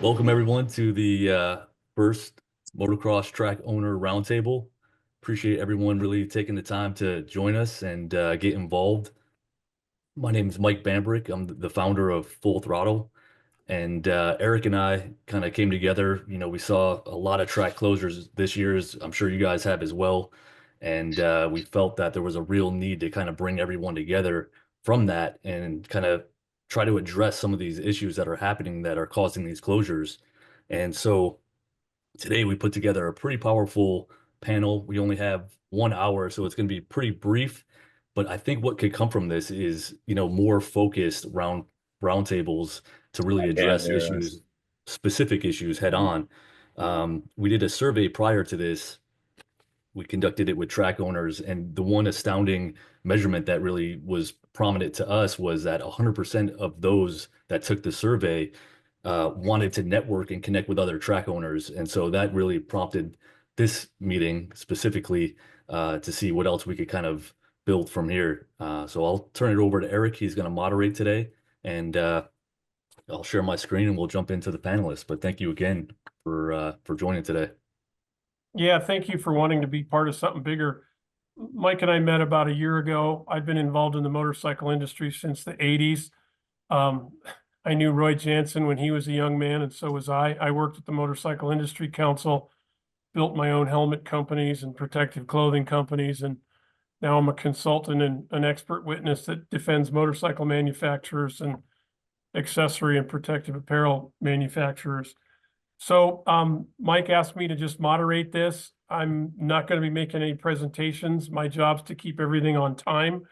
Welcome everyone to the first Motocross Track Owner Roundtable. Appreciate everyone really taking the time to join us and get involved. My name is Mike Bambrick. I'm the founder of Full Throttle, and Eric and I kind of came together. We saw a lot of track closures this year, as I'm sure you guys have as well, and we felt that there was a real need to kind of bring everyone together from that and kind of try to address some of these issues that are happening that are causing these closures. And so today we put together a pretty powerful panel. We only have 1 hour, so it's going to be pretty brief. But I think what could come from this is, more focused roundtables to really I can't address hear us. issues, specific issues head on. We did a survey prior to this. We conducted it with track owners, and the one astounding measurement that really was prominent to us was that 100% of those that took the survey wanted to network and connect with other track owners. And so that really prompted this meeting specifically to see what else we could kind of build from here. So I'll turn it over to Eric. He's going to moderate today, and I'll share my screen and we'll jump into the panelists. But thank you again for joining today. Yeah, thank you for wanting to be part of something bigger. Mike and I met about a year ago. I've been involved in the motorcycle industry since the 80s. I knew Roy Jansen when he was a young man, and so was I. I worked at the Motorcycle Industry Council, built my own helmet companies and protective clothing companies, and now I'm a consultant and an expert witness that defends motorcycle manufacturers and accessory and protective apparel manufacturers. So Mike asked me to just moderate this. I'm not going to be making any presentations. My job's to keep everything on time.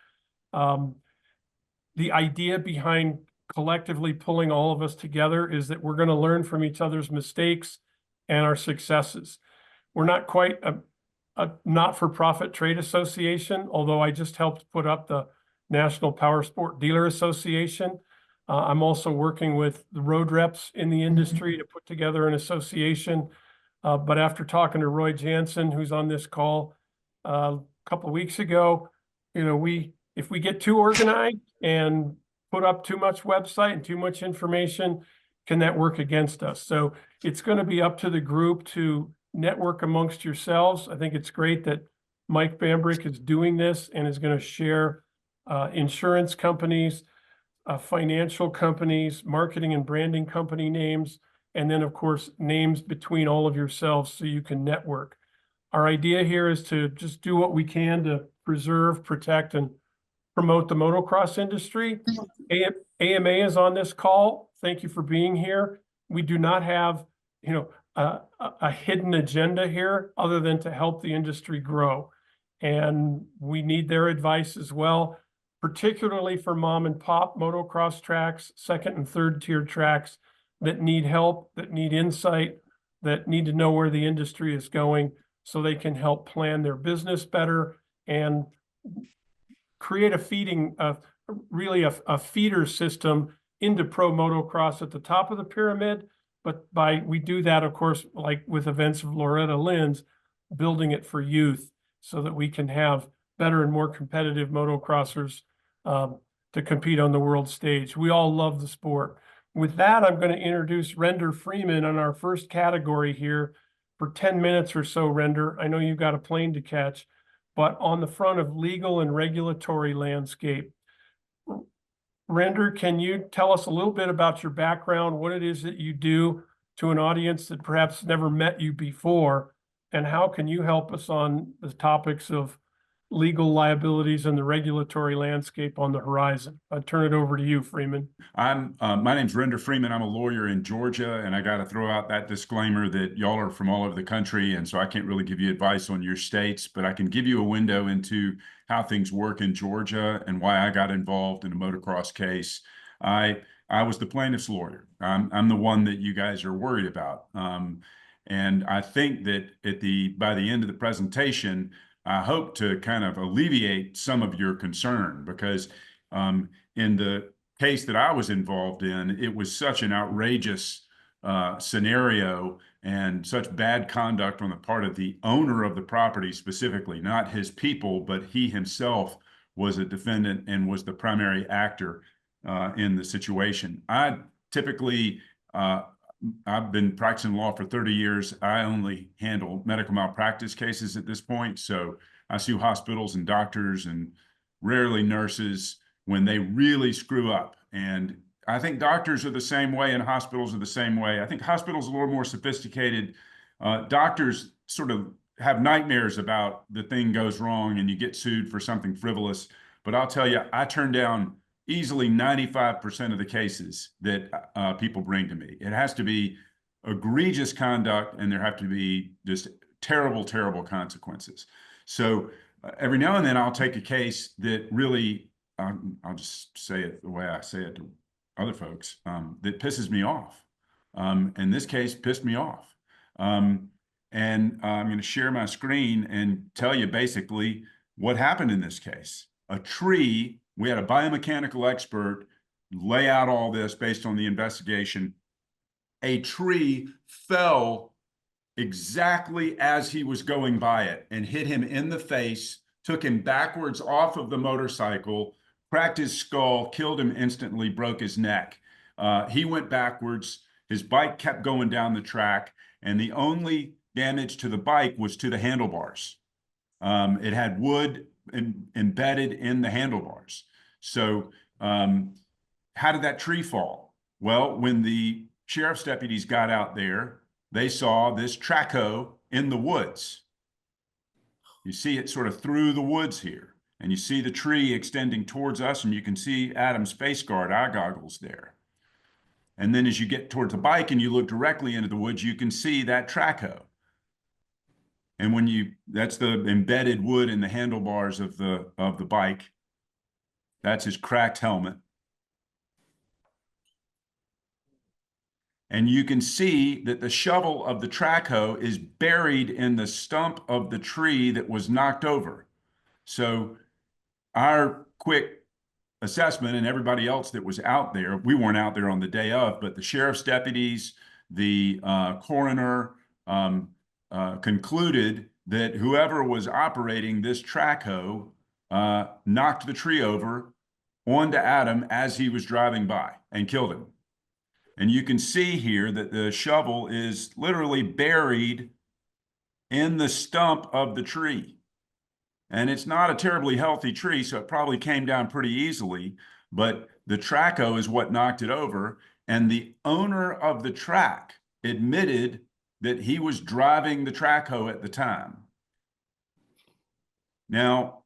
The idea behind collectively pulling all of us together is that we're going to learn from each other's mistakes and our successes. We're not quite a not-for-profit trade association, although I just helped put up the National Powersport Dealer Association. I'm also working with the road reps in the industry to put together an association. But after talking to Roy Jansen, who's on this call a couple of weeks ago, if we get too organized and put up too much website and too much information, can that work against us? So it's going to be up to the group to network amongst yourselves. I think it's great that Mike Bambrick is doing this and is going to share insurance companies, financial companies, marketing and branding company names, and then of course names between all of yourselves so you can network. Our idea here is to just do what we can to preserve, protect, and promote the motocross industry. AMA is on this call. Thank you for being here. We do not have, a hidden agenda here other than to help the industry grow. And we need their advice as well, particularly for mom and pop motocross tracks, second and third tier tracks that need help, that need insight, that need to know where the industry is going so they can help plan their business better and create a feeder system into pro motocross at the top of the pyramid. But we do that, of course, like with events of Loretta Lynn's, building it for youth so that we can have better and more competitive motocrossers to compete on the world stage. We all love the sport. With that, I'm going to introduce Render Freeman on our first category here for 10 minutes or so, Render. I know you've got a plane to catch, but on the front of legal and regulatory landscape. Render, can you tell us a little bit about your background, what it is that you do to an audience that perhaps never met you before, and how can you help us on the topics of legal liabilities and the regulatory landscape on the horizon? I'll turn it over to you, Freeman. My name's Render Freeman. I'm a lawyer in Georgia, and I got to throw out that disclaimer that y'all are from all over the country, and so I can't really give you advice on your states, but I can give you a window into how things work in Georgia and why I got involved in a motocross case. I was the plaintiff's lawyer. I'm the one that you guys are worried about, and I think that by the end of the presentation, I hope to kind of alleviate some of your concern because in the case that I was involved in, it was such an outrageous scenario and such bad conduct on the part of the owner of the property specifically, not his people, but he himself was a defendant and was the primary actor in the situation. I typically I've been practicing law for 30 years. I only handle medical malpractice cases at this point. So I sue hospitals and doctors and rarely nurses when they really screw up. And I think doctors are the same way and hospitals are the same way. I think hospitals are a little more sophisticated. Doctors sort of have nightmares about the thing goes wrong and you get sued for something frivolous. But I'll tell you, I turn down easily 95% of the cases that people bring to me. It has to be egregious conduct and there have to be just terrible, terrible consequences. So every now and then I'll take a case that really, I'll just say it the way I say it to other folks, that pisses me off. And this case pissed me off. And I'm going to share my screen and tell you basically what happened in this case. A tree, we had a biomechanical expert lay out all this based on the investigation. A tree fell exactly as he was going by it and hit him in the face, took him backwards off of the motorcycle, cracked his skull, killed him instantly, broke his neck. He went backwards. His bike kept going down the track, and the only damage to the bike was to the handlebars. It had wood embedded in the handlebars. So how did that tree fall? Well, when the sheriff's deputies got out there, they saw this track hoe in the woods. You see it sort of through the woods here, and you see the tree extending towards us, and you can see Adam's face guard eye goggles there. And then as you get towards the bike and you look directly into the woods, you can see that track hoe. And when that's the embedded wood in the handlebars of the bike. That's his cracked helmet. And you can see that the shovel of the track hoe is buried in the stump of the tree that was knocked over. So our quick assessment, and everybody else that was out there, we weren't out there on the day of, but the sheriff's deputies, the coroner, concluded that whoever was operating this track hoe knocked the tree over onto Adam as he was driving by and killed him. And you can see here that the shovel is literally buried in the stump of the tree. And it's not a terribly healthy tree, so it probably came down pretty easily, but the track hoe is what knocked it over. And the owner of the track admitted that he was driving the track hoe at the time. Now,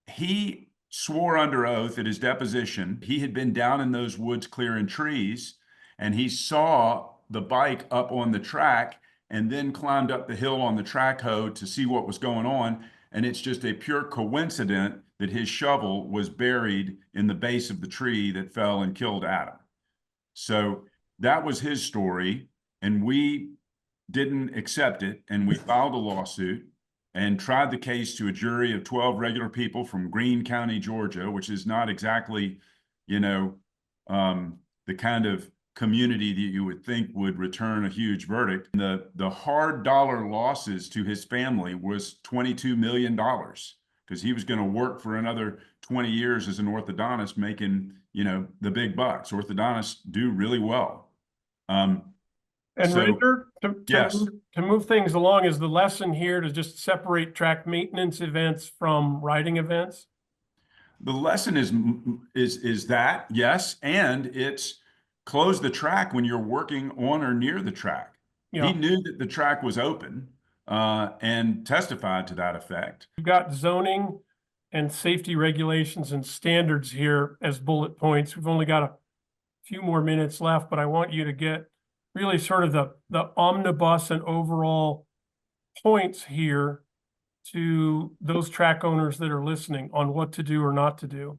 he swore under oath at his deposition he had been down in those woods clearing trees, and he saw the bike up on the track and then climbed up the hill on the track hoe to see what was going on. And it's just a pure coincidence that his shovel was buried in the base of the tree that fell and killed Adam. So that was his story, and we didn't accept it, and we filed a lawsuit and tried the case to a jury of 12 regular people from Greene County, Georgia, which is not exactly, the kind of community that you would think would return a huge verdict. The hard dollar losses to his family was $22 million because he was going to work for another 20 years as an orthodontist making, the big bucks. Orthodontists do really well. And Rinder, to move things along, is the lesson here to just separate track maintenance events from riding events? The lesson is that, yes, and it's close the track when you're working on or near the track. Yeah. He knew that the track was open and testified to that effect. You've got zoning and safety regulations and standards here as bullet points. We've only got a few more minutes left, but I want you to get really sort of the omnibus and overall points here to those track owners that are listening on what to do or not to do.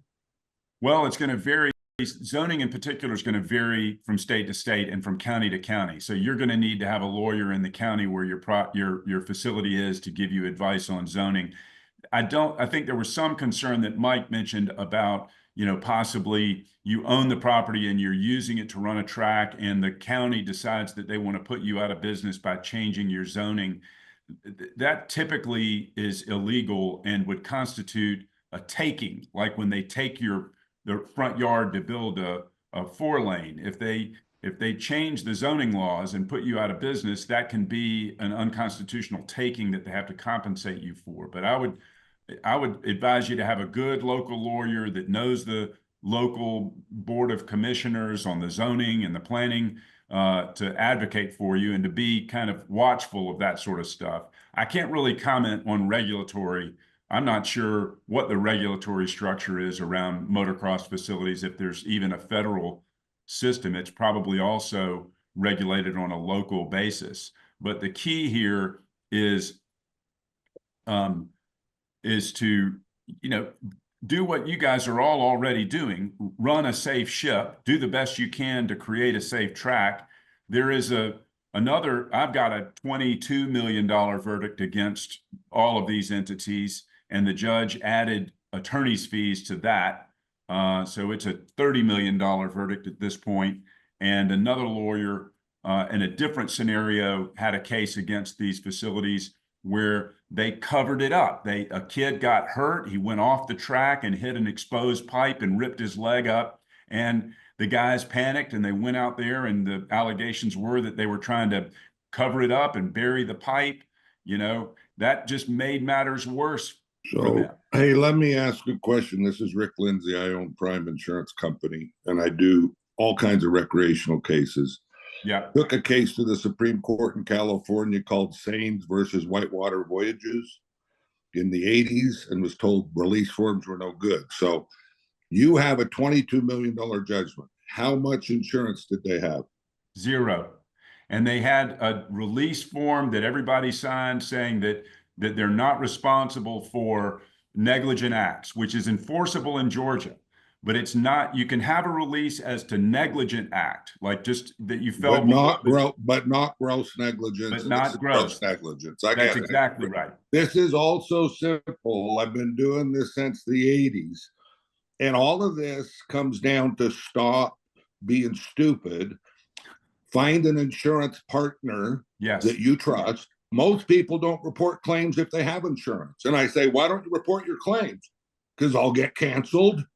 Well, it's going to vary. Zoning in particular is going to vary from state to state and from county to county. So you're going to need to have a lawyer in the county where your facility is to give you advice on zoning. I think there was some concern that Mike mentioned about, possibly you own the property and you're using it to run a track and the county decides that they want to put you out of business by changing your zoning. That typically is illegal and would constitute a taking, like when they take the front yard to build a 4-lane. If they if they change the zoning laws and put you out of business, that can be an unconstitutional taking that they have to compensate you for. But I would advise you to have a good local lawyer that knows the local board of commissioners on the zoning and the planning to advocate for you and to be kind of watchful of that sort of stuff. I can't really comment on regulatory. I'm not sure what the regulatory structure is around motocross facilities. If there's even a federal system, it's probably also regulated on a local basis. But the key here is to, do what you guys are all already doing, run a safe ship, do the best you can to create a safe track. There is I've got a $22 million verdict against all of these entities, and the judge added attorney's fees to that. So it's a $30 million verdict at this point. And another lawyer in a different scenario had a case against these facilities where they covered it up. A kid got hurt. He went off the track and hit an exposed pipe and ripped his leg up. And the guys panicked and they went out there, and the allegations were that they were trying to cover it up and bury the pipe. That just made matters worse. So, hey, let me ask a question. This is Rick Lindsay. I own Prime Insurance Company, and I do all kinds of recreational cases. Yeah. Took a case to the Supreme Court in California called Sains versus Whitewater Voyages in the 80s, and was told release forms were no good. So you have a $22 million judgment. How much insurance did they have? Zero. And they had a release form that everybody signed saying that they're not responsible for negligent acts, which is enforceable in Georgia. But it's not. You can have a release as to negligent act, like just that you fell. But not gross negligence. But not gross negligence. That's exactly right. This is also simple. I've been doing this since the 80s. And all of this comes down to stop being stupid. Find an insurance partner that you trust. Most people don't report claims if they have insurance. And I say, why don't you report your claims? Because I'll get canceled.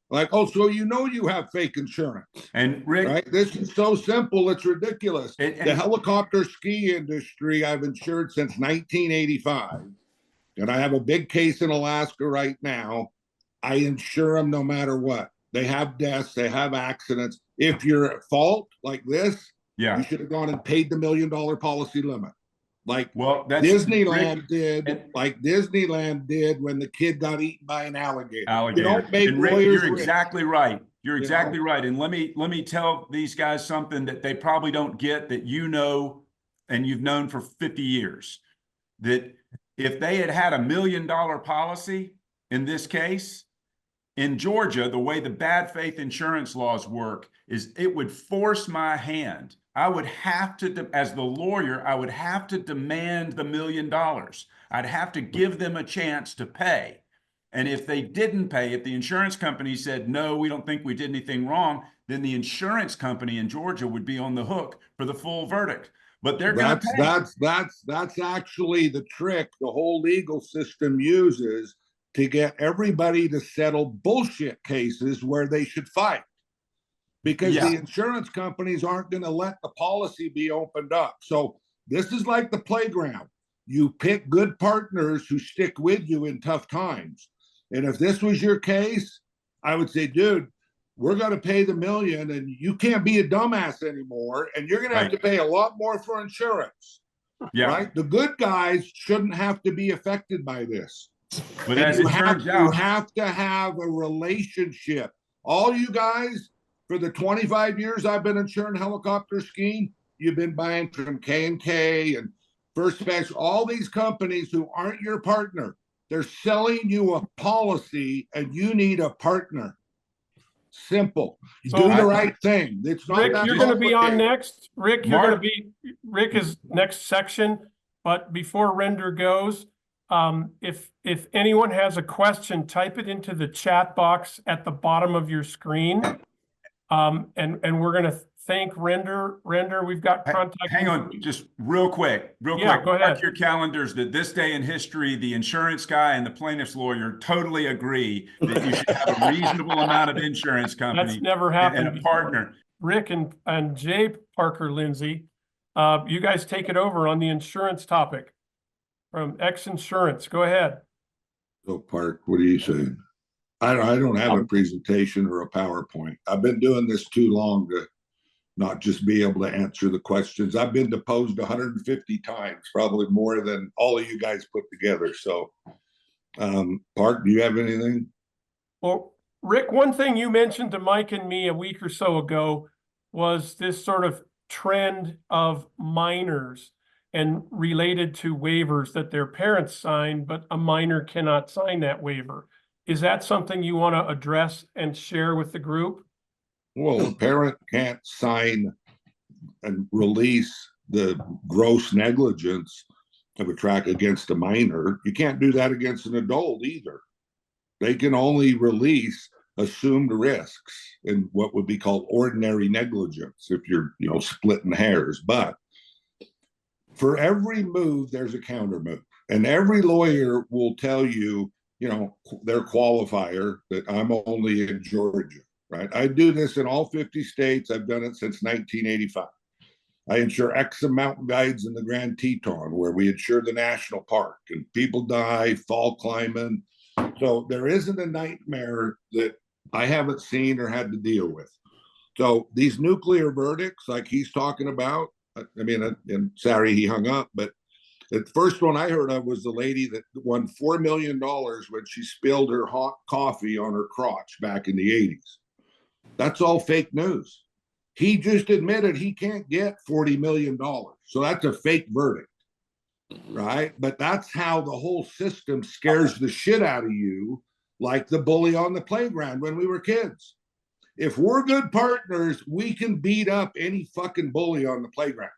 Like, oh, so you have fake insurance. And Rick, right? This is so simple, it's ridiculous. The helicopter ski industry I've insured since 1985. And I have a big case in Alaska right now. I insure them no matter what. They have deaths, they have accidents. If you're at fault like this, you should have gone and paid the $1 million policy limit. Like Disneyland did when the kid got eaten by an alligator. You don't make You're exactly right. You're exactly right. And let me tell these guys something that they probably don't get, that and you've known for 50 years. That if they had $1 million policy in this case, in Georgia, the way the bad faith insurance laws work is it would force my hand. I would have to, as the lawyer, I would have to demand the $1 million. I'd have to give them a chance to pay. And if they didn't pay, if the insurance company said, no, we don't think we did anything wrong, then the insurance company in Georgia would be on the hook for the full verdict. But they're going to pay. That's actually the trick the whole legal system uses to get everybody to settle bullshit cases where they should fight. Because the insurance companies aren't going to let the policy be opened up. So this is like the playground. You pick good partners who stick with you in tough times. And if this was your case, I would say, dude, we're going to pay the $1 million and you can't be a dumbass anymore. And you're going to have to pay a lot more for insurance. Right? The good guys shouldn't have to be affected by this. But as it turns out, you have to have a relationship. All you guys, for the 25 years I've been insuring helicopter skiing, you've been buying from K&K and First Special, all these companies who aren't your partner. They're selling you a policy and you need a partner. Simple. Do the right thing. It's not Rick, you're going to be on next. Rick, Rick is next section. But before Render goes, if anyone has a question, type it into the chat box at the bottom of your screen. And we're going to thank Render. Render, we've got contact. Hang on, just real quick. Go ahead. Mark your calendars that this day in history, the insurance guy and the plaintiff's lawyer totally agree that you should have a reasonable amount of insurance company. That's never happened and a partner. Rick and Jay Parker Lindsay, you guys take it over on the insurance topic from X Insurance. Go ahead. So Park, what are you saying? I don't have a presentation or a PowerPoint. I've been doing this too long to not just be able to answer the questions. I've been deposed 150 times, probably more than all of you guys put together. So, Park, do you have anything? Well, Rick, one thing you mentioned to Mike and me a week or so ago was this sort of trend of minors and related to waivers that their parents sign, but a minor cannot sign that waiver. Is that something you want to address and share with the group? Well, a parent can't sign and release the gross negligence of a track against a minor. You can't do that against an adult either. They can only release assumed risks in what would be called ordinary negligence if you're, splitting hairs. But for every move, there's a counter move. And every lawyer will tell you, their qualifier that I'm only in Georgia, right? I do this in all 50 states. I've done it since 1985. I insure X mountain guides in the Grand Teton, where we insure the national park, and people die fall climbing. So there isn't a nightmare that I haven't seen or had to deal with. So these nuclear verdicts, like he's talking about, and sorry he hung up, but the first one I heard of was the lady that won $4 million when she spilled her hot coffee on her crotch back in the 80s. That's all fake news. He just admitted he can't get $40 million. So that's a fake verdict, right? But that's how the whole system scares the shit out of you, like the bully on the playground when we were kids. If we're good partners, we can beat up any fucking bully on the playground.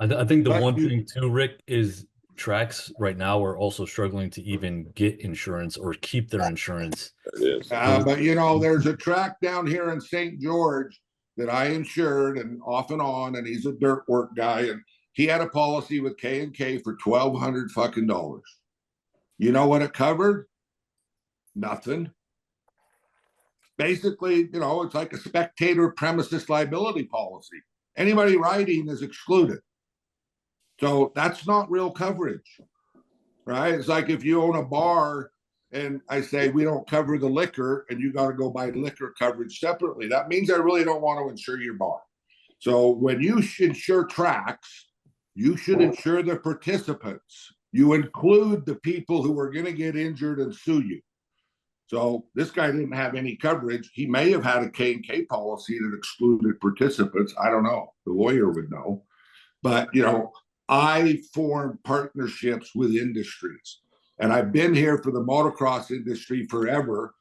I think the one thing too, Rick, is tracks right now are also struggling to even get insurance or keep their insurance. But there's a track down here in St. George that I insured and off and on, and he's a dirt work guy, and he had a policy with K&K for $1,200 fucking dollars. You know what it covered? Nothing. Basically, it's like a spectator premises liability policy. Anybody riding is excluded. So that's not real coverage, right? It's like if you own a bar and I say we don't cover the liquor and you got to go buy liquor coverage separately. That means I really don't want to insure your bar. So when you insure tracks, you should insure the participants. You include the people who are going to get injured and sue you. So this guy didn't have any coverage. He may have had a K&K policy that excluded participants. I don't know. The lawyer would know. But, I form partnerships with industries. And I've been here for the motocross industry forever.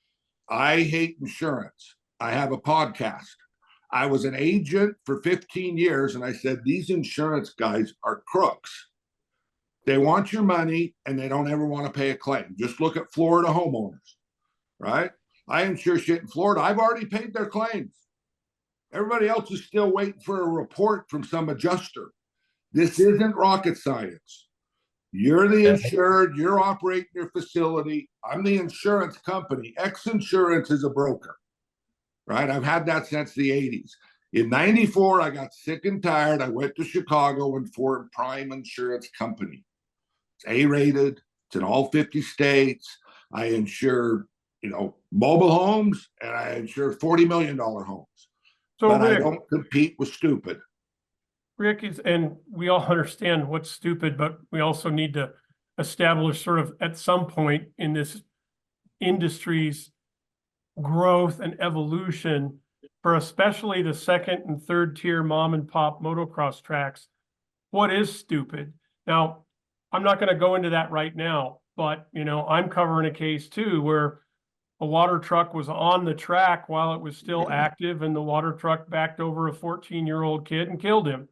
I hate insurance. I have a podcast. I was an agent for 15 years, and I said, these insurance guys are crooks. They want your money, and they don't ever want to pay a claim. Just look at Florida homeowners, right? I insure shit in Florida. I've already paid their claims. Everybody else is still waiting for a report from some adjuster. This isn't rocket science. You're the insured, you're operating your facility. I'm the insurance company. X Insurance is a broker, right? I've had that since the 80s. In 94, I got sick and tired. I went to Chicago and formed Prime Insurance Company. It's A-rated. It's in all 50 states. I insure, mobile homes, and I insure $40 million homes. So but Rick, I don't compete with stupid. Rick, and we all understand what's stupid, but we also need to establish sort of at some point in this industry's growth and evolution for especially the second and third tier mom and pop motocross tracks, what is stupid? Now, I'm not going to go into that right now, but, I'm covering a case too where a water truck was on the track while it was still active, and the water truck backed over a 14-year-old kid and killed him.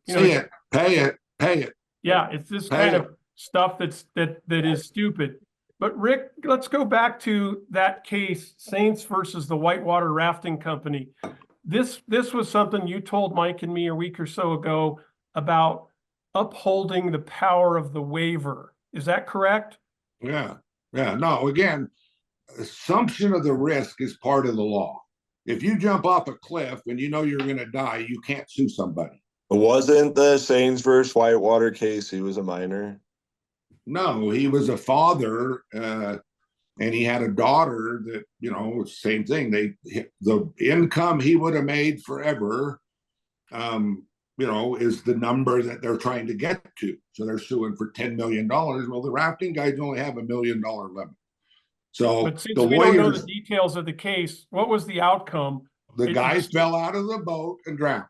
Pay it. Yeah, it's this kind of stuff that is stupid. But Rick, let's go back to that case, Saints versus the Whitewater Rafting Company. This was something you told Mike and me a week or so ago about upholding the power of the waiver. Is that correct? Yeah. No, again, assumption of the risk is part of the law. If you jump off a cliff and you know you're going to die, you can't sue somebody. It wasn't the Saints versus Whitewater case. He was a minor. No, he was a father, and he had a daughter that, you know, same thing. The income he would have made forever, you know, is the number that they're trying to get to. So they're suing for $10 million. Well, the rafting guys only have $1 million limit. So But since the we don't know lawyers, the details of the case, what was the outcome? the guy fell out of the boat and drowned.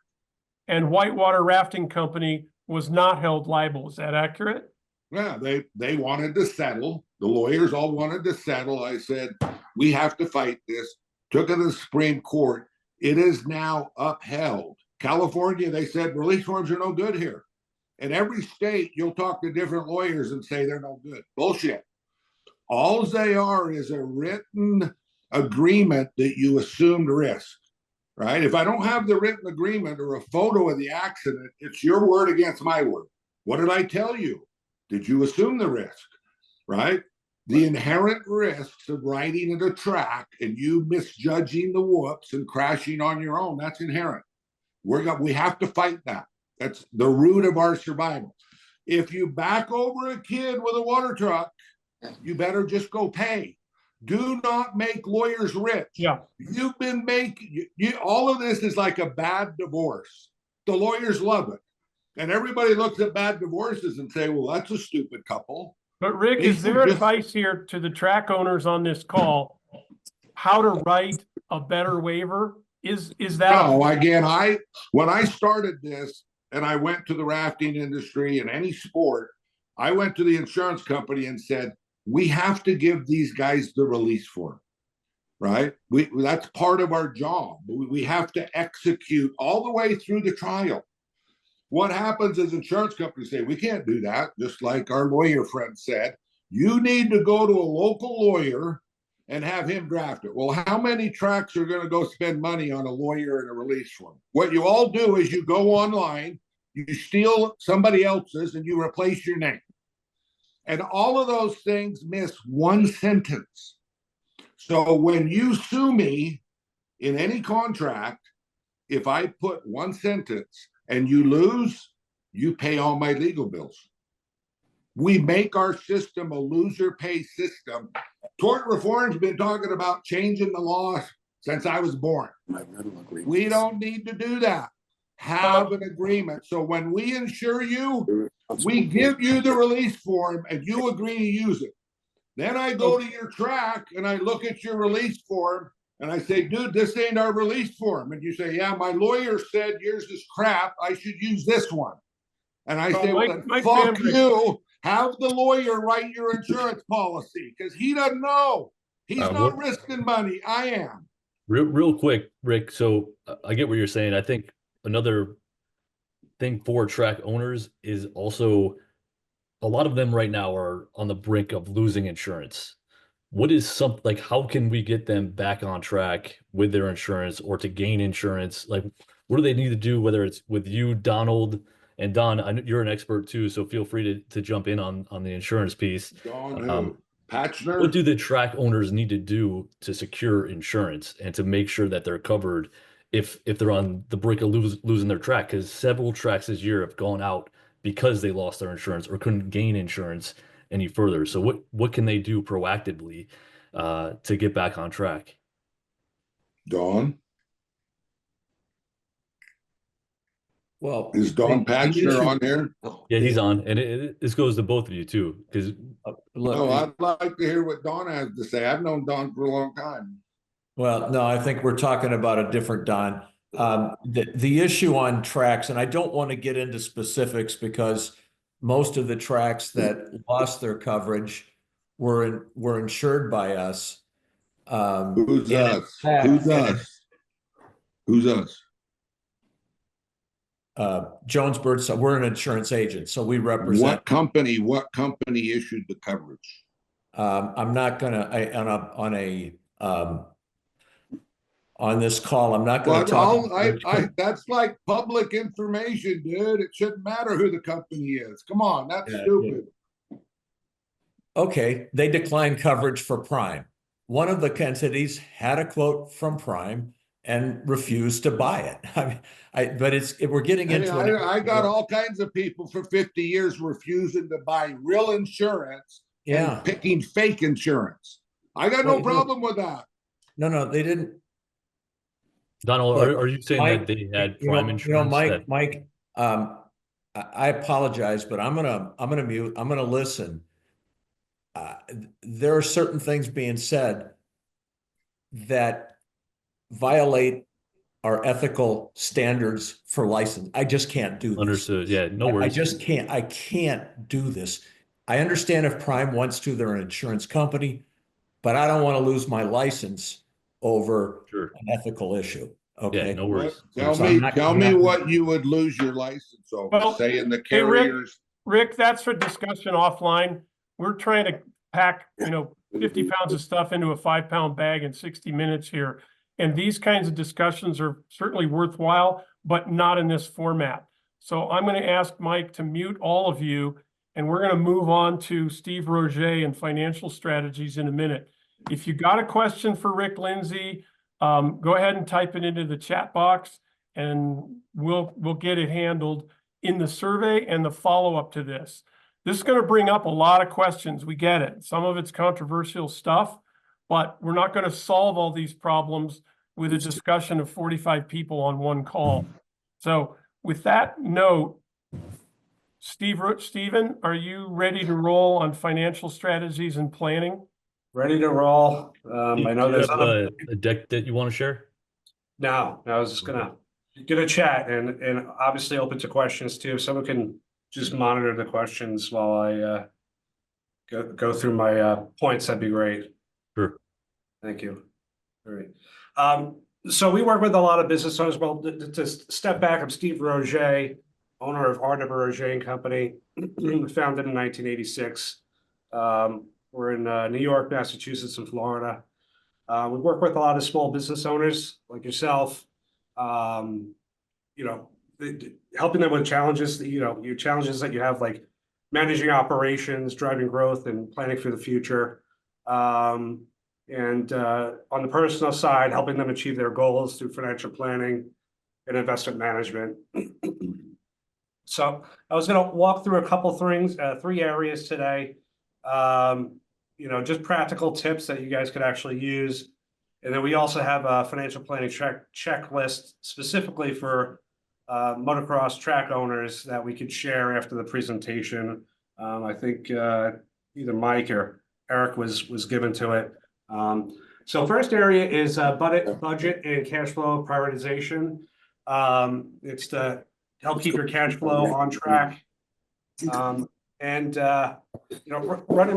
And Whitewater Rafting Company was not held liable. Is that accurate? Yeah, they wanted to settle. The lawyers all wanted to settle. I said, we have to fight this. Took it to the Supreme Court. It is now upheld. California, they said release forms are no good here. In every state, you'll talk to different lawyers and say they're no good. Bullshit. All they are is a written agreement that you assumed risk, right? If I don't have the written agreement or a photo of the accident, it's your word against my word. What did I tell you? Did you assume the risk, right? The inherent risks of riding at a track and you misjudging the whoops and crashing on your own, that's inherent. We have to fight that. That's the root of our survival. If you back over a kid with a water truck, you better just go pay. Do not make lawyers rich. Yeah. You've been making, all of this is like a bad divorce. The lawyers love it. And everybody looks at bad divorces and say, well, that's a stupid couple. But Rick, is there advice here to the track owners on this call, how to write a better waiver? Is that? No, again, when I started this and I went to the rafting industry and any sport, I went to the insurance company and said, we have to give these guys the release form, right? That's part of our job. We have to execute all the way through the trial. What happens is insurance companies say, we can't do that. Just like our lawyer friend said, you need to go to a local lawyer and have him draft it. Well, how many tracks are going to go spend money on a lawyer and a release form? What you all do is you go online, you steal somebody else's and you replace your name. And all of those things miss one sentence. So when you sue me in any contract, if I put one sentence and you lose, you pay all my legal bills. We make our system a loser pay system. Tort reform's been talking about changing the law since I was born. We don't need to do that. Have an agreement. So when we insure you, we give you the release form and you agree to use it. Then I go to your track and I look at your release form and I say, dude, this ain't our release form. And you say, yeah, my lawyer said yours is crap. I should use this one. And I say, well, fuck you. Have the lawyer write your insurance policy because he doesn't know. He's not risking money. I am. Real quick, Rick. So I get what you're saying. I think another thing for track owners is also a lot of them right now are on the brink of losing insurance. What is like, how can we get them back on track with their insurance or to gain insurance? Like, what do they need to do, whether it's with you, Donald, and Don? I know you're an expert too, so feel free to jump in on the insurance piece. Don, Patchner? What do the track owners need to do to secure insurance and to make sure that they're covered if they're on the brink of losing their track? Because several tracks this year have gone out because they lost their insurance or couldn't gain insurance any further. So what can they do proactively to get back on track? Don? Well, is Don Patchner on here? Yeah, he's on, and this goes to both of you too. Because no, I'd like to hear what Don has to say. I've known Don for a long time. Well, no, I think we're talking about a different Don. The issue on tracks, and I don't want to get into specifics because most of the tracks that lost their coverage were insured by us. Who's us? Who's us? Who's us? Jones Birdsong. We're an insurance agent, so we represent. What company issued the coverage? I'm not gonna on this call. I'm not going to talk. That's like public information, dude. It shouldn't matter who the company is. Come on, that's stupid. Okay, they declined coverage for Prime. One of the entities had a quote from Prime, and refuse to buy it. But we're getting into I got all kinds of people for 50 years refusing to buy real insurance and picking fake insurance. I got no problem with that. No, they didn't. Donald, Look, are you saying Mike, that they had prime insurance? Mike, I apologize, but I'm gonna mute. I'm gonna listen. There are certain things being said that violate our ethical standards for license. I just can't do this. Understood. Yeah, no worries. I just can't. I can't do this. I understand if Prime wants to, they're an insurance company, but I don't want to lose my license over an ethical issue. Okay. Yeah, no worries. Tell me what you would lose your license over. Well, say in the hey, carriers. Rick, that's for discussion offline. We're trying to pack, 50 pounds of stuff into a 5-pound bag in 60 minutes here. And these kinds of discussions are certainly worthwhile, but not in this format. So I'm going to ask Mike to mute all of you, and we're going to move on to Steve Roget and financial strategies in a minute. If you got a question for Rick Lindsay, go ahead and type it into the chat box, and we'll get it handled in the survey and the follow-up to this. This is going to bring up a lot of questions. We get it. Some of it's controversial stuff, but we're not going to solve all these problems with a discussion of 45 people on one call. So with that note, Steven, are you ready to roll on financial strategies and planning? Ready to roll. I know there's a deck that you want to share. No, I was just gonna chat and obviously open to questions too. If someone can just monitor the questions while I go through my points, that'd be great. Sure. Thank you. All right. So we work with a lot of business owners. Well, to step back, I'm Steve Roget, owner of R.W. Roget & Company, founded in 1986. We're in New York, Massachusetts, and Florida. We work with a lot of small business owners like yourself, helping them with challenges, your challenges that you have, like managing operations, driving growth, and planning for the future. And on the personal side, helping them achieve their goals through financial planning and investment management. So I was going to walk through a couple things, 3 areas today. Just practical tips that you guys could actually use. And then we also have a financial planning checklist specifically for motocross track owners that we could share after the presentation. I think either Mike or Eric was given to it. So first area is budget and cash flow prioritization. It's to help keep your cash flow on track. Running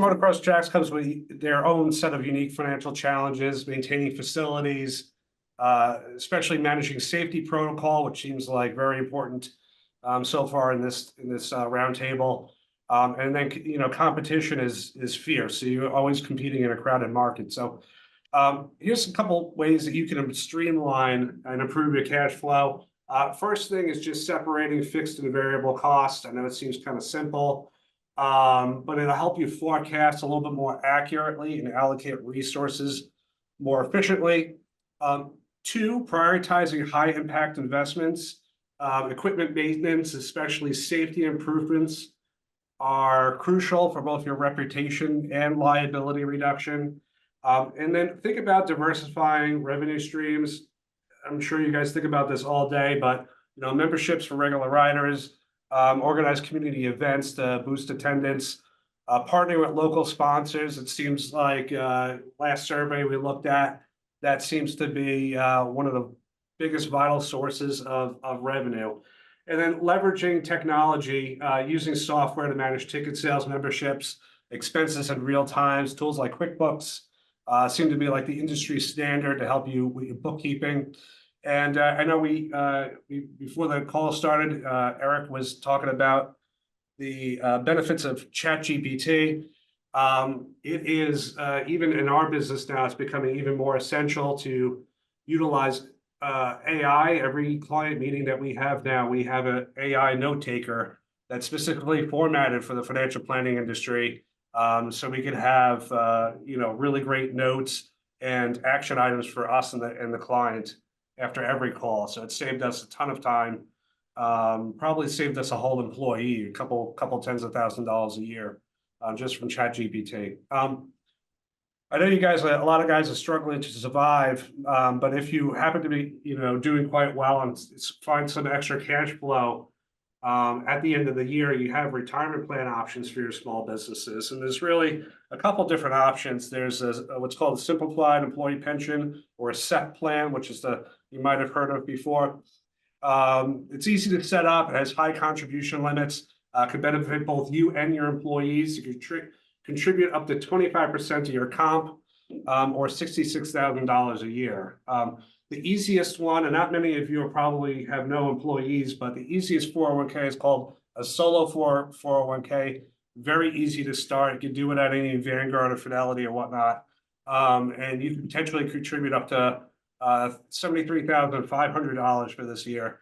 motocross tracks comes with their own set of unique financial challenges, maintaining facilities, especially managing safety protocol, which seems like very important so far in this roundtable. And then competition is fierce, so you're always competing in a crowded market. So here's a couple ways that you can streamline and improve your cash flow. First thing is just separating fixed and variable costs. I know it seems kind of simple, but it'll help you forecast a little bit more accurately and allocate resources more efficiently. 2, prioritizing high impact investments. Equipment maintenance, especially safety improvements, are crucial for both your reputation and liability reduction. And then think about diversifying revenue streams. I'm sure you guys think about this all day, but memberships for regular riders, organize community events to boost attendance, partnering with local sponsors. It seems like last survey we looked at, that seems to be one of the biggest vital sources of revenue. And then leveraging technology, using software to manage ticket sales, memberships, expenses in real time. Tools like QuickBooks seem to be like the industry standard to help you with your bookkeeping. And I know we before the call started, Eric was talking about the benefits of ChatGPT. It is even in our business now, it's becoming even more essential to utilize AI. Every client meeting that we have now, we have an AI note taker that's specifically formatted for the financial planning industry, so we can have really great notes and action items for us and the client. after every call. So it saved us a ton of time. Probably saved us a whole employee, a couple tens of $1,000s a year, just from ChatGPT. I know you guys, a lot of guys are struggling to survive, but if you happen to be, doing quite well and find some extra cash flow, at the end of the year, you have retirement plan options for your small businesses. And there's really a couple different options. There's what's called a simplified employee pension, or a SEP plan, which is you might have heard of before. It's easy to set up. It has high contribution limits, could benefit both you and your employees. You can contribute up to 25% of your comp, or $66,000 a year. The easiest one, and not many of you probably have no employees, but the easiest 401k is called a solo 401k. Very easy to start. You can do it at any Vanguard or Fidelity or whatnot. And you can potentially contribute up to $73,500 for this year.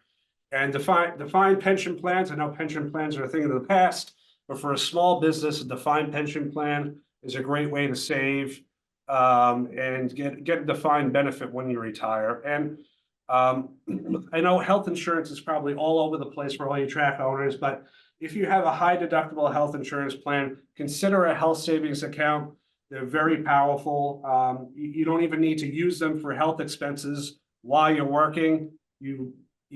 And defined pension plans, I know pension plans are a thing of the past, but for a small business, a defined pension plan is a great way to save and get a defined benefit when you retire. And I know health insurance is probably all over the place for all you track owners, but if you have a high deductible health insurance plan, consider a health savings account. They're very powerful. You don't even need to use them for health expenses while you're working. You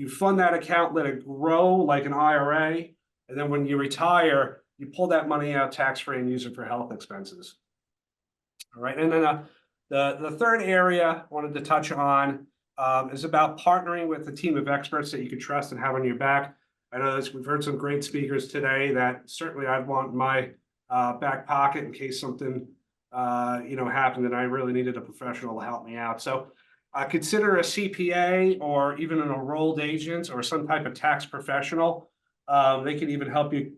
fund that account, let it grow like an IRA, and then when you retire, you pull that money out tax-free and use it for health expenses. All right, and then the third area I wanted to touch on is about partnering with a team of experts that you can trust and have on your back. I know we've heard some great speakers today that certainly I'd want in my back pocket in case something happened and I really needed a professional to help me out. So consider a CPA or even an enrolled agent or some type of tax professional. They can even help you,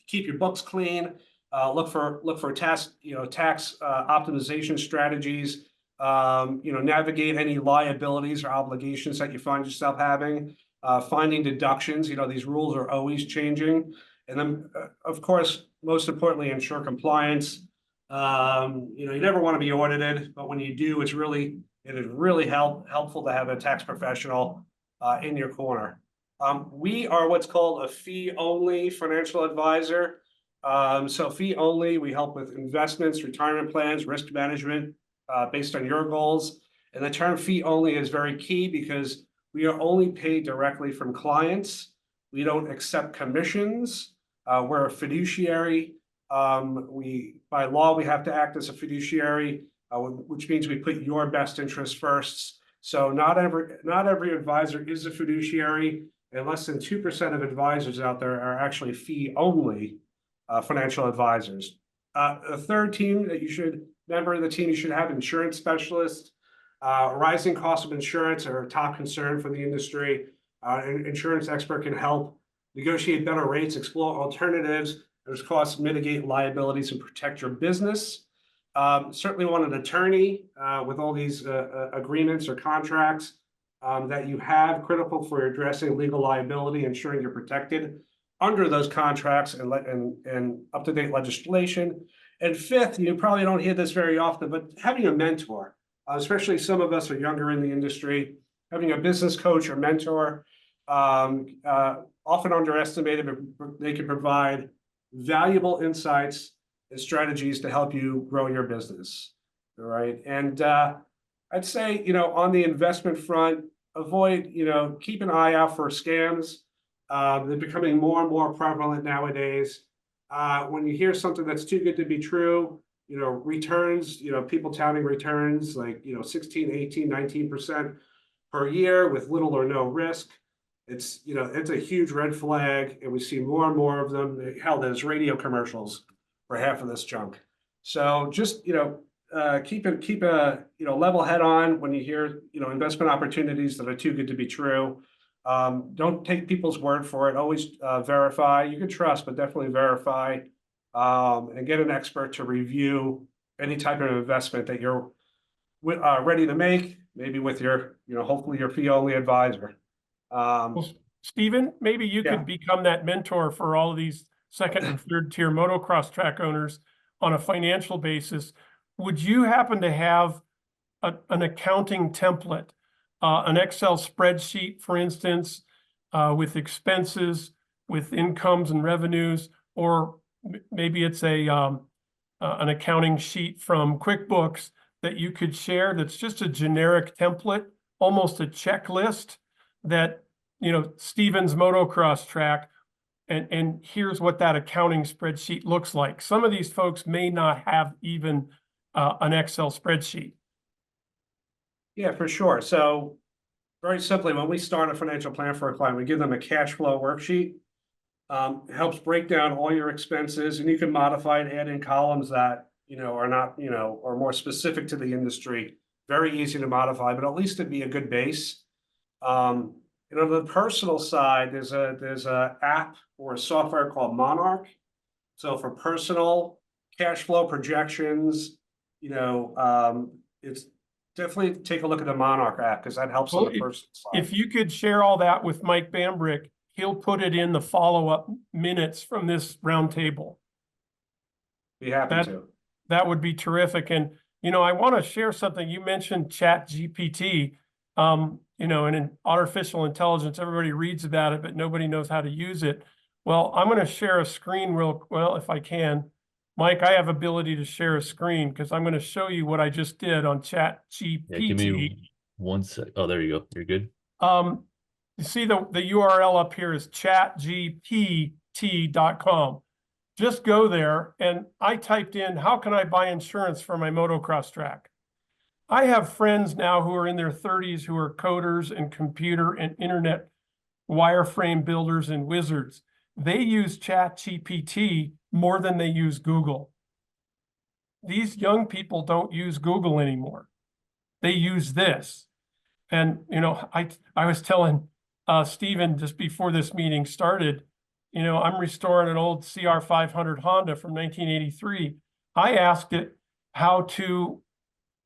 keep your books clean. Look for tax optimization strategies. Navigate any liabilities or obligations that you find yourself having. Finding deductions. These rules are always changing, and then of course, most importantly, ensure compliance. You never want to be audited, but when you do, it is really helpful to have a tax professional in your corner. We are what's called a fee-only financial advisor. So fee-only, we help with investments, retirement plans, risk management based on your goals. And the term fee-only is very key because we are only paid directly from clients. We don't accept commissions. We're a fiduciary. By law, we have to act as a fiduciary, which means we put your best interests first. So not every advisor is a fiduciary, and less than 2% of advisors out there are actually fee-only financial advisors. A third team that member of the team, you should have insurance specialists. Rising costs of insurance are a top concern for the industry. An insurance expert can help negotiate better rates, explore alternatives, and costs, mitigate liabilities, and protect your business. Certainly want an attorney with all these agreements or contracts that you have, critical for addressing legal liability, ensuring you're protected under those contracts and up-to-date legislation. And fifth, you probably don't hear this very often, but having a mentor, especially some of us are younger in the industry, having a business coach or mentor, often underestimated, but they can provide valuable insights and strategies to help you grow your business. All right. And I'd say, on the investment front, keep an eye out for scams. They're becoming more and more prevalent nowadays. When you hear something that's too good to be true, returns, people touting returns like, 16, 18, 19% per year with little or no risk. It's a huge red flag, and we see more and more of them. Hell, there's radio commercials for half of this junk. So just, keep a level head on when you hear, investment opportunities that are too good to be true. Don't take people's word for it. Always verify. You can trust, but definitely verify, and get an expert to review any type of investment that you're ready to make, maybe with your, hopefully your fee-only advisor. Well, Stephen, maybe you could become that mentor for all of these second and third tier motocross track owners on a financial basis. Would you happen to have an accounting template, an Excel spreadsheet, for instance, with expenses, with incomes and revenues, or maybe it's an accounting sheet from QuickBooks that you could share that's just a generic template, almost a checklist that, Stevens Motocross Track, and here's what that accounting spreadsheet looks like. Some of these folks may not have even an Excel spreadsheet. Yeah, for sure. So very simply, when we start a financial plan for a client, we give them a cash flow worksheet. It helps break down all your expenses, and you can modify and add in columns that, are not, are more specific to the industry. Very easy to modify, but at least it'd be a good base. On the personal side, there's a app or a software called Monarch. So for personal cash flow projections, it's definitely take a look at the Monarch app because that helps on the personal side. If you could share all that with Mike Bambrick, he'll put it in the follow-up minutes from this roundtable. Be happy to. That would be terrific. And, I want to share something. You mentioned ChatGPT, and in artificial intelligence, everybody reads about it, but nobody knows how to use it. Well, I'm going to share a screen if I can. Mike, I have ability to share a screen because I'm going to show you what I just did on ChatGPT. Yeah, give me 1 sec. Oh, there you go. You're good. You see the URL up here is chatgpt.com. Just go there, and I typed in, how can I buy insurance for my motocross track? I have friends now who are in their 30s who are coders and computer and internet wireframe builders and wizards. They use ChatGPT more than they use Google. These young people don't use Google anymore. They use this. And, I was telling Stephen just before this meeting started, I'm restoring an old CR500 Honda from 1983. I asked it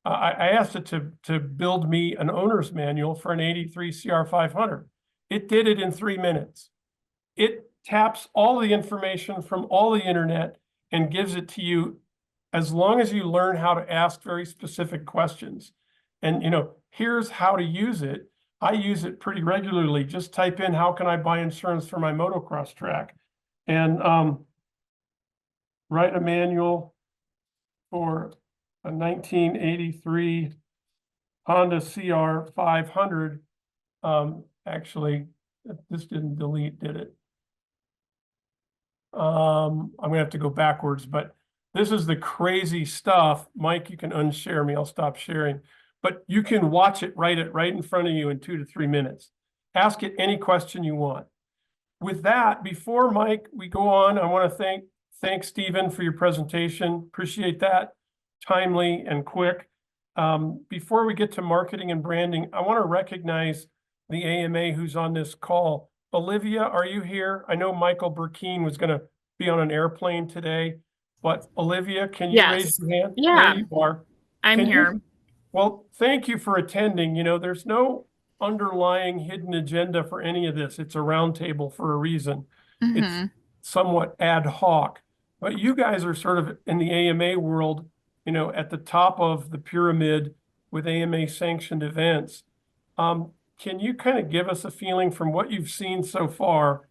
I asked it to build me an owner's manual for an 83 CR500. It did it in 3 minutes. It taps all the information from all the internet and gives it to you as long as you learn how to ask very specific questions. And, here's how to use it. I use it pretty regularly. Just type in, how can I buy insurance for my motocross track? And write a manual for a 1983 Honda CR500. Actually, this didn't delete, did it? I'm gonna have to go backwards, but this is the crazy stuff. Mike, you can unshare me. I'll stop sharing. But you can watch it, write it right in front of you in 2 to 3 minutes. Ask it any question you want. With that, before Mike, we go on, I want to thank Stephen for your presentation. Appreciate that. Timely and quick. Before we get to marketing and branding, I want to recognize the AMA who's on this call. Olivia, are you here? I know Michael Burkeen was going to be on an airplane today, but Olivia, can you raise your hand? Yeah, there you are. I'm here. Well, thank you for attending. There's no underlying hidden agenda for any of this. It's a roundtable for a reason. It's somewhat ad hoc, but you guys are sort of in the AMA world, at the top of the pyramid with AMA sanctioned events. Can you kind of give us a feeling from what you've seen so far,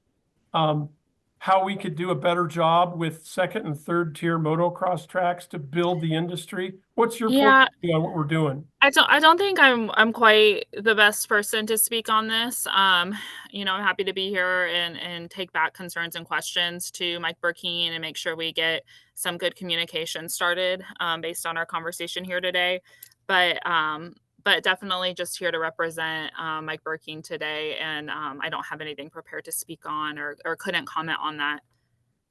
how we could do a better job with second and third tier motocross tracks to build the industry? What's your point of view on what we're doing? I don't think I'm quite the best person to speak on this. I'm happy to be here and take back concerns and questions to Mike Burkeen and make sure we get some good communication started based on our conversation here today. But definitely just here to represent Mike Burkeen today, and I don't have anything prepared to speak on or couldn't comment on that.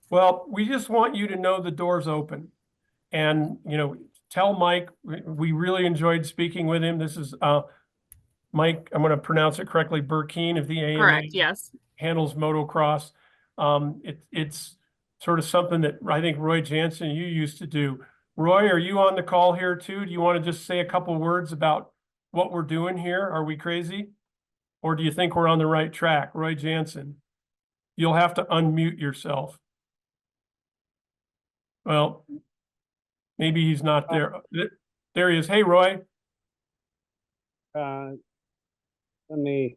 Well, we just want you to know the door's open, and tell Mike we really enjoyed speaking with him. This is Mike, I'm going to pronounce it correctly, Burkeen of the AMA. Correct, yes. Handles motocross. It's sort of something that I think Roy Jansen, you used to do. Roy, are you on the call here too? Do you want to just say a couple words about what we're doing here? Are we crazy? Or do you think we're on the right track? Roy Jansen, you'll have to unmute yourself. Well, maybe he's not there. There he is. Hey, Roy. let me,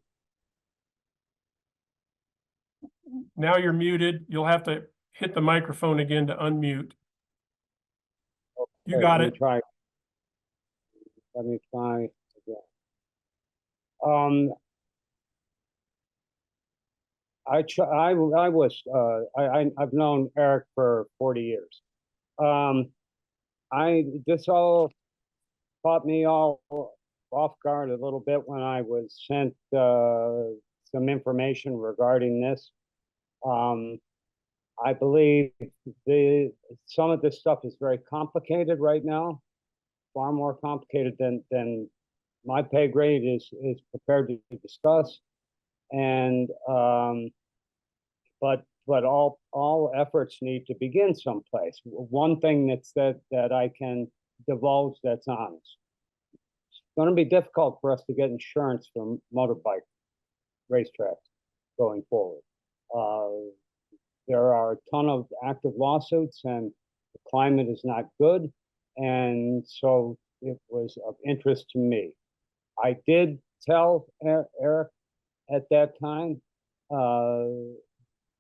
Now you're muted. You'll have to hit the microphone again to unmute. You got let me it. try. Let me try again. I've known Eric for 40 years. This all caught me all off guard a little bit when I was sent some information regarding this. I believe some of this stuff is very complicated right now, far more complicated than my pay grade is prepared to discuss. And but all efforts need to begin someplace. One thing that I can divulge that's honest. It's going to be difficult for us to get insurance for motorbike racetracks going forward. There are a ton of active lawsuits, and the climate is not good. And so it was of interest to me. I did tell Eric at that time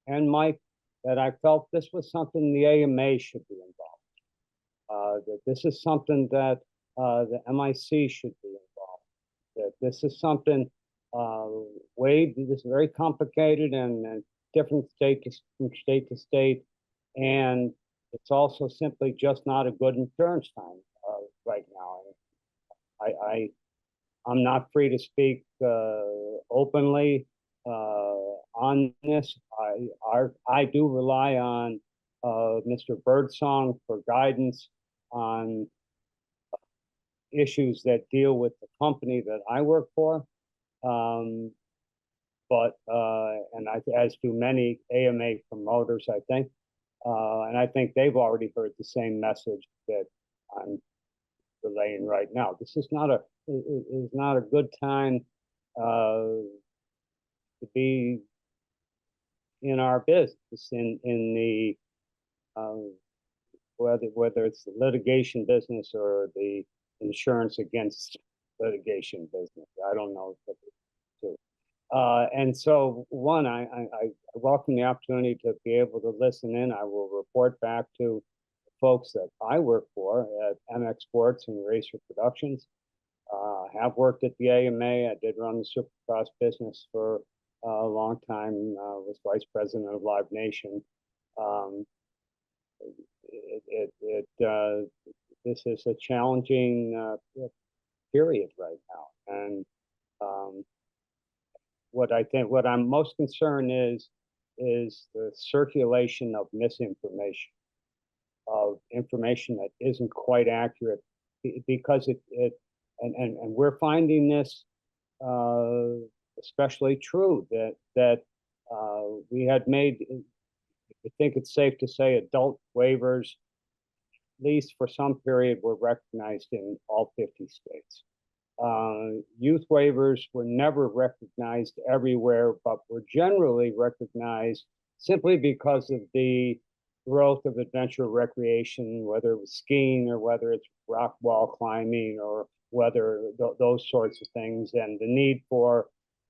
and Mike that I felt this was something the AMA should be involved. That this is something that the MIC should be involved. That this is something this is very complicated and different from state to state, and it's also simply just not a good insurance time right now. I'm not free to speak openly on this. I do rely on Mr. Birdsong for guidance on issues that deal with the company that I work for. As do many AMA promoters, I think. And I think they've already heard the same message that I'm relaying right now. This is not a good time to be in our business in the whether it's the litigation business or the insurance against litigation business. I don't know if it's and so I welcome the opportunity to be able to listen in. I will report back to the folks that I work for at MX Sports and Racer Productions. Have worked at the AMA. I did run the Supercross business for a long time. Was vice president of Live Nation. This is a challenging period right now, and what I'm most concerned is the circulation of misinformation, of information that isn't quite accurate, because and we're finding this especially true that we had made. I think it's safe to say adult waivers, at least for some period, were recognized in all 50 states. Youth waivers were never recognized everywhere, but were generally recognized simply because of the growth of adventure recreation, whether it was skiing or whether it's rock wall climbing or whether those sorts of things, and the need for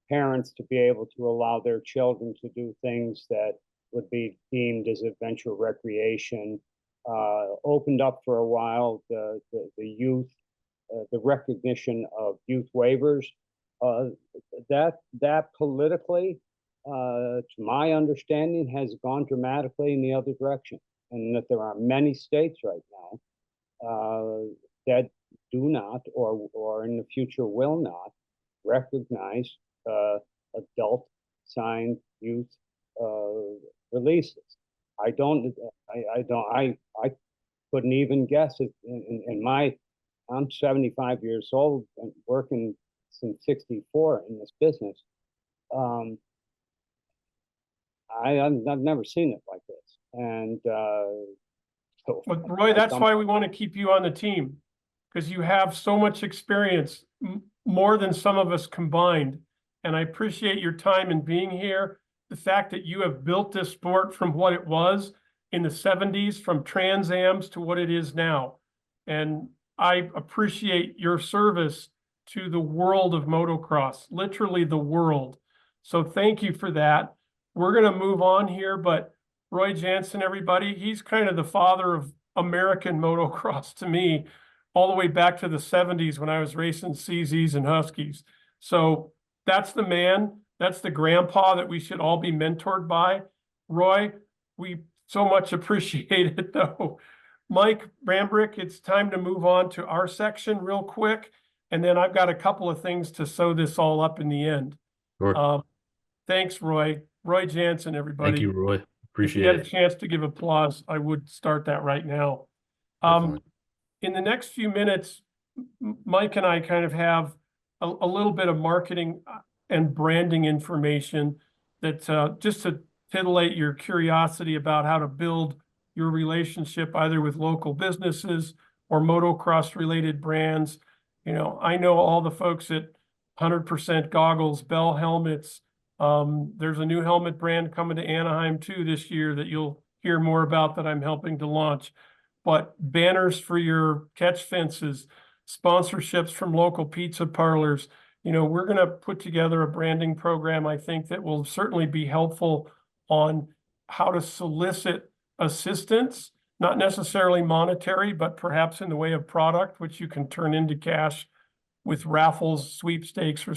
parents to be able to allow their children to do things that would be deemed as adventure recreation opened up for a while the youth. The recognition of youth waivers, that politically, to my understanding, has gone dramatically in the other direction, and that there are many states right now that do not, or in the future will not, recognize adult signed youth releases. I couldn't even guess it in my. I'm 75 years old and working since '64 in this business. I've never seen it like this, and But Roy, that's why we want to keep you on the team, because you have so much experience, more than some of us combined. And I appreciate your time in being here. The fact that you have built this sport from what it was in the '70s, from Trans Ams to what it is now, and I appreciate your service to the world of motocross, literally the world. So thank you for that. We're going to move on here, but Roy Jansen, everybody, he's kind of the father of American motocross to me, all the way back to the 70s when I was racing CZs and Huskies. So that's the man. That's the grandpa that we should all be mentored by. Roy, we so much appreciate it, though. Mike Bambrick, it's time to move on to our section real quick. And then I've got a couple of things to sew this all up in the end. Sure. Thanks, Roy. Roy Jansen, everybody. Thank you, Roy. If you Appreciate had a it. chance to give applause, I would start that right now. Definitely. In the next few minutes, Mike and I kind of have a little bit of marketing and branding information that just to titillate your curiosity about how to build your relationship either with local businesses or motocross related brands. You know, I know all the folks at 100% Goggles, Bell Helmets. There's a new helmet brand coming to Anaheim too this year that you'll hear more about that I'm helping to launch. But banners for your catch fences, sponsorships from local pizza parlors. You know, we're going to put together a branding program, I think, that will certainly be helpful on how to solicit assistance, not necessarily monetary, but perhaps in the way of product, which you can turn into cash with raffles, sweepstakes, or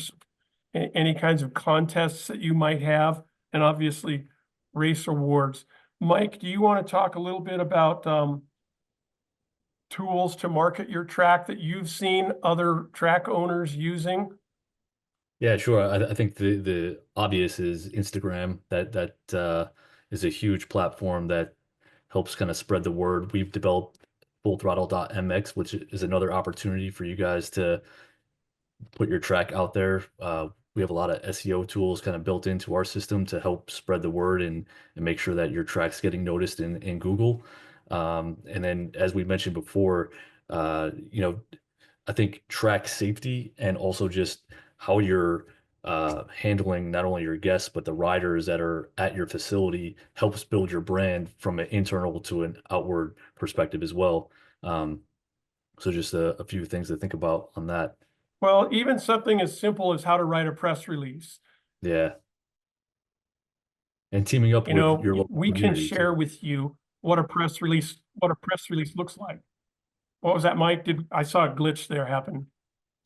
any kinds of contests that you might have, and obviously race awards. Mike, do you want to talk a little bit about tools to market your track that you've seen other track owners using? Yeah, sure. I think the obvious is Instagram. That is a huge platform that helps kind of spread the word. We've developed fullthrottle.mx, which is another opportunity for you guys to put your track out there. We have a lot of SEO tools kind of built into our system to help spread the word and make sure that your track's getting noticed in Google. And then, as we mentioned before, you know, I think track safety and also just how you're handling not only your guests, but the riders that are at your facility helps build your brand from an internal to an outward perspective as well. So just a few things to think about on that. Well, even something as simple as how to write a press release. Yeah. And teaming up You with know, your local we can community share too. with you what a press release looks like. What was that, Mike? I saw a glitch there happen?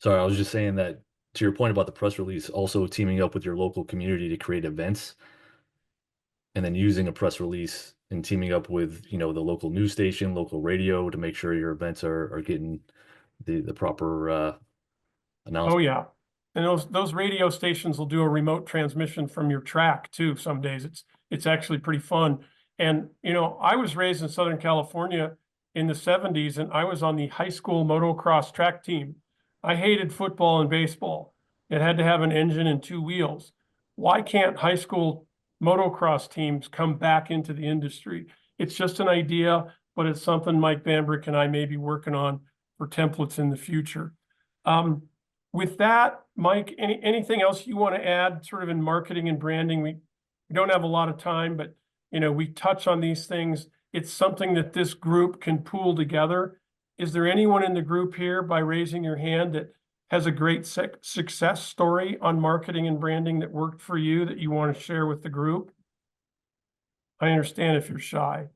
Sorry, I was just saying that to your point about the press release, also teaming up with your local community to create events and then using a press release and teaming up with, you know, the local news station, local radio to make sure your events are getting the proper Oh, announcement. yeah. And those radio stations will do a remote transmission from your track too. Some days it's actually pretty fun. And, you know, I was raised in Southern California in the 70s, and I was on the high school motocross track team. I hated football and baseball. It had to have an engine and two wheels. Why can't high school motocross teams come back into the industry? It's just an idea, but it's something Mike Bambrick and I may be working on for templates in the future. With that, Mike, anything else you want to add sort of in marketing and branding? We don't have a lot of time, but you know, we touch on these things. It's something that this group can pool together. Is there anyone in the group here, by raising your hand, that has a great success story on marketing and branding that worked for you that you want to share with the group? I understand if you're shy.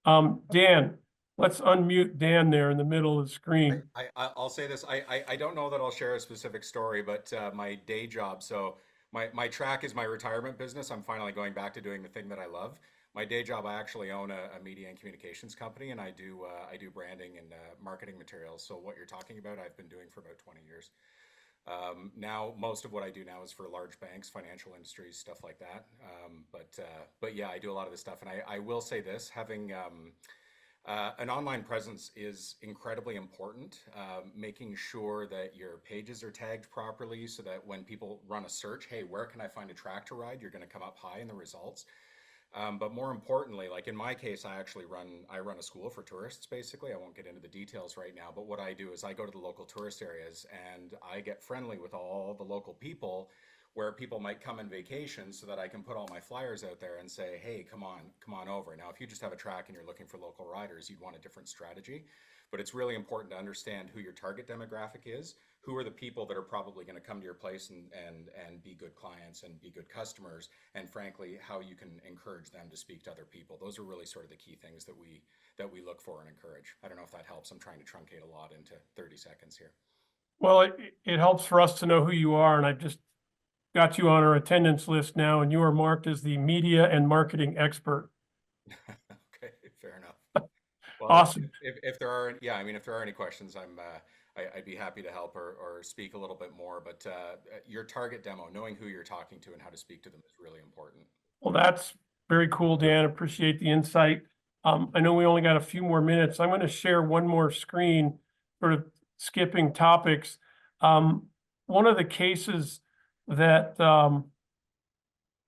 Dan, let's unmute Dan there in the middle of the screen. I'll say this. I don't know that I'll share a specific story, but my day job. So my track is my retirement business. I'm finally going back to doing the thing that I love. My day job, I actually own a media and communications company, and I do branding and marketing materials. So what you're talking about, I've been doing for about 20 years. Now, most of what I do now is for large banks, financial industries, stuff like that. But yeah, I do a lot of this stuff, and I will say this: having an online presence is incredibly important. Making sure that your pages are tagged properly so that when people run a search, hey, where can I find a track to ride? You're going to come up high in the results. But more importantly, like in my case, I run a school for tourists, basically. I won't get into the details right now, but what I do is I go to the local tourist areas and I get friendly with all the local people where people might come on vacation so that I can put all my flyers out there and say, hey, come on over. Now, if you just have a track and you're looking for local riders, you'd want a different strategy. But it's really important to understand who your target demographic is, who are the people that are probably going to come to your place and be good clients and be good customers, and frankly, how you can encourage them to speak to other people. Those are really sort of the key things that we look for and encourage. I don't know if that helps. I'm trying to truncate a lot into 30 seconds here. Well, it helps for us to know who you are, and I've just got you on our attendance list now, and you are marked as the media and marketing expert. Okay, fair enough. Well, Awesome. If there are, yeah, I mean, if there are any questions, I'd be happy to help or speak a little bit more. But your target demo, knowing who you're talking to and how to speak to them, is really important. Well, that's very cool, Dan. Appreciate the insight. I know we only got a few more minutes. I'm going to share one more screen, sort of skipping topics. One of the cases that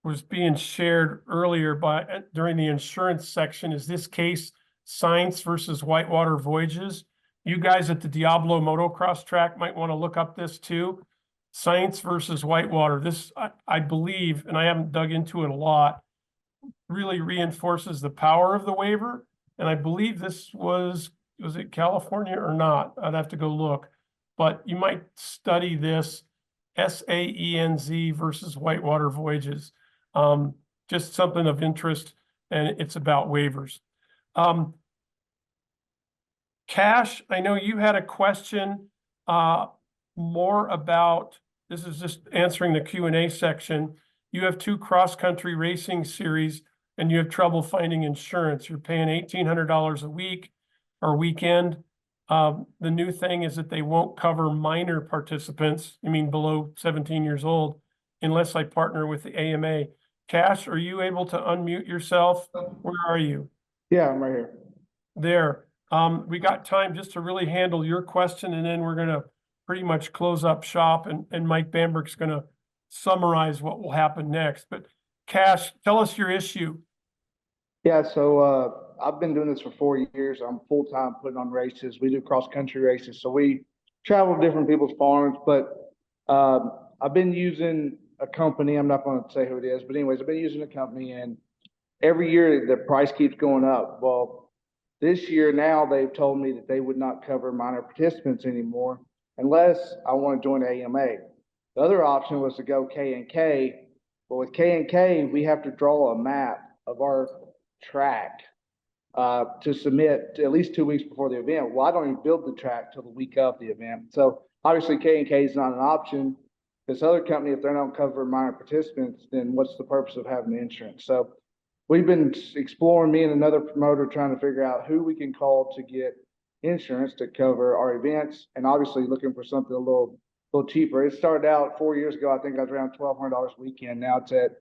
was being shared earlier during the insurance section is this case, Science versus Whitewater Voyages. You guys at the Diablo Motocross Track might want to look up this too. Science versus Whitewater. This, I believe, and I haven't dug into it a lot, really reinforces the power of the waiver. And I believe this was it California or not? I'd have to go look. But you might study this, SAENZ versus Whitewater Voyages. Just something of interest, and it's about waivers. Cash, I know you had a question more about, this is just answering the Q&A section. You have 2 cross-country racing series and you have trouble finding insurance. You're paying $1,800 a week or weekend. The new thing is that they won't cover minor participants, I mean below 17 years old, unless I partner with the AMA. Cash, are you able to unmute yourself? Where are you? Yeah, I'm right here. There. We got time just to really handle your question, and then we're going to pretty much close up shop, and Mike Bamberg's going to summarize what will happen next. But Cash, tell us your issue. Yeah, so I've been doing this for 4 years. I'm full-time putting on races. We do cross-country races. So we travel to different people's farms, but I've been using a company. I'm not going to say who it is, but anyways, I've been using a company, and every year the price keeps going up. Well, this year now they've told me that they would not cover minor participants anymore unless I want to join AMA. The other option was to go K&K, but with K&K, we have to draw a map of our track to submit at least 2 weeks before the event. Well, I don't even build the track till the week of the event. So obviously K&K is not an option. This other company, if they don't cover minor participants, then what's the purpose of having the insurance? So we've been exploring, me and another promoter, trying to figure out who we can call to get insurance to cover our events, and obviously looking for something a little cheaper. It started out 4 years ago. I think I was around $1,200 a weekend. Now it's at,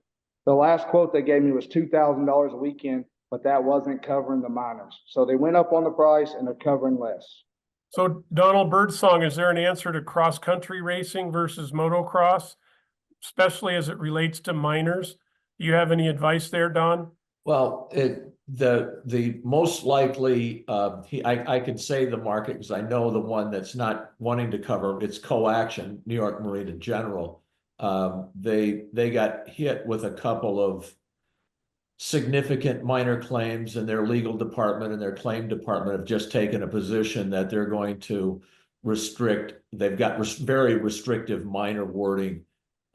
the last quote they gave me was $2,000 a weekend, but that wasn't covering the minors. So they went up on the price and they're covering less. So Donald Birdsong, is there an answer to cross-country racing versus motocross, especially as it relates to minors? Do you have any advice there, Don? Well, the most likely, I could say the market because I know the one that's not wanting to cover, it's Co-Action, New York Marine in general. They got hit with a couple of significant minor claims, and their legal department and their claim department have just taken a position that they're going to restrict. They've got very restrictive minor wording.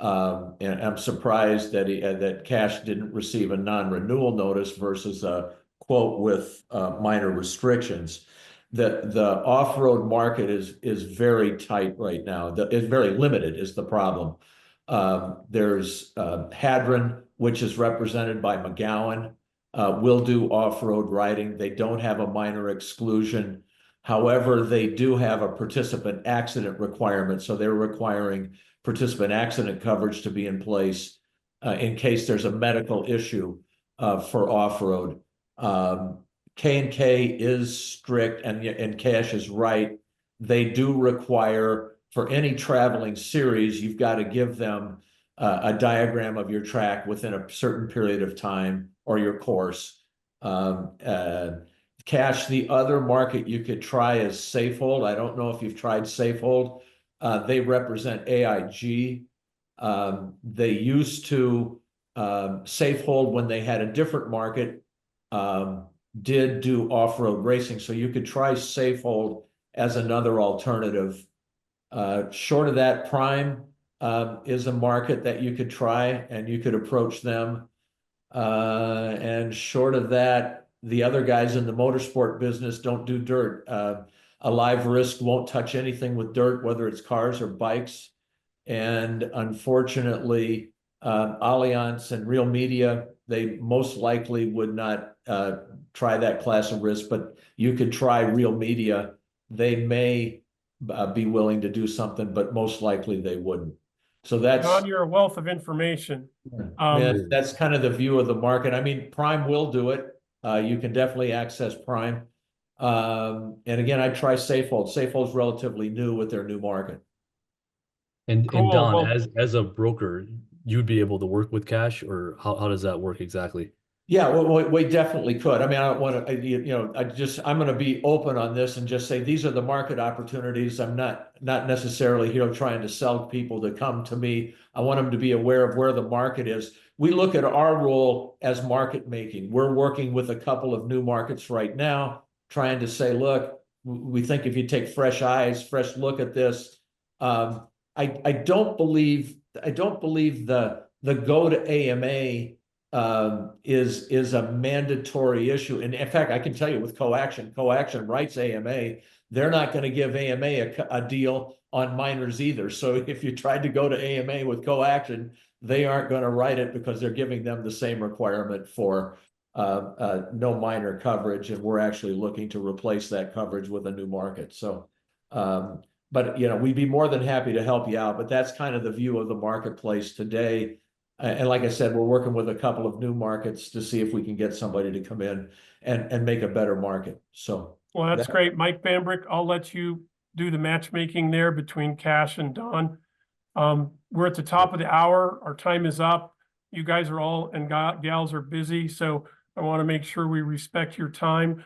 And I'm surprised that that Cash didn't receive a non-renewal notice versus a quote with minor restrictions. The off-road market is very tight right now. It's very limited is the problem. There's Hadron, which is represented by McGowan, will do off-road riding. They don't have a minor exclusion. However, they do have a participant accident requirement. So they're requiring participant accident coverage to be in place in case there's a medical issue for off-road. K&K is strict, and Cash is right. They do require, for any traveling series, you've got to give them a diagram of your track within a certain period of time or your course. Cash, the other market you could try is Safehold. I don't know if you've tried Safehold. They represent AIG. They used to, Safehold, when they had a different market, did do off-road racing. So you could try Safehold as another alternative Short of that, Prime is a market that you could try and you could approach them. And short of that, the other guys in the motorsport business don't do dirt. A live risk won't touch anything with dirt, whether it's cars or bikes. And unfortunately, Allianz and Real Media, they most likely would not try that class of risk, but you could try Real Media. They may be willing to do something, but most likely they wouldn't. So that's John, you're a wealth of information. that's kind of the view of the market. I mean, Prime will do it. You can definitely access Prime. And again, I try Safehold. Safehold's relatively new with their new market. And Cool. Don, Well, as a broker, you'd be able to work with cash, or how does that work exactly? Yeah, well, we definitely could. I mean, I don't want to, I'm going to be open on this and just say these are the market opportunities. I'm not necessarily here trying to sell people to come to me. I want them to be aware of where the market is. We look at our role as market making. We're working with a couple of new markets right now, trying to say, look, we think if you take fresh eyes, fresh look at this. I don't believe the go to AMA is a mandatory issue. And in fact, I can tell you with Coaction writes AMA, they're not going to give AMA a deal on minors either. So if you tried to go to AMA with Coaction, they aren't going to write it because they're giving them the same requirement for no minor coverage. And we're actually looking to replace that coverage with a new market. So, but we'd be more than happy to help you out, but that's kind of the view of the marketplace today. And like I said, we're working with a couple of new markets to see if we can get somebody to come in and make a better market. So, well, that's great. Mike Bambrick, I'll let you do the matchmaking there between Cash and Don. We're at the top of the hour. Our time is up. You guys are all and gals are busy. So I want to make sure we respect your time.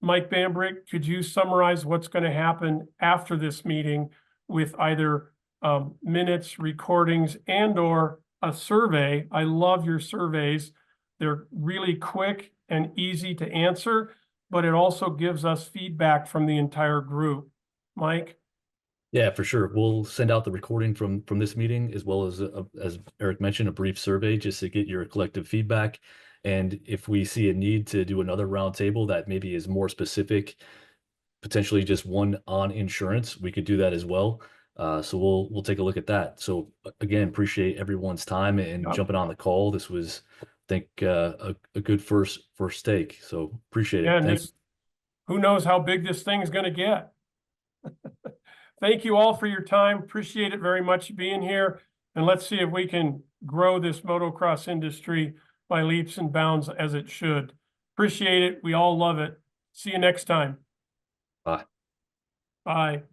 Mike Bambrick, could you summarize what's going to happen after this meeting with either minutes, recordings, and/or a survey? I love your surveys. They're really quick and easy to answer, but it also gives us feedback from the entire group. Mike? Yeah, for sure. We'll send out the recording from this meeting, as well as Eric mentioned, a brief survey just to get your collective feedback. And if we see a need to do another roundtable that maybe is more specific, potentially just one on insurance, we could do that as well. So we'll take a look at that. So again, appreciate everyone's time and jumping on the call. This was, I think, a good first take. So appreciate it. Yeah, and Thanks. who knows how big this thing is going to get. Thank you all for your time. Appreciate it very much being here. And let's see if we can grow this motocross industry by leaps and bounds as it should. Appreciate it. We all love it. See you next time. Bye. Bye.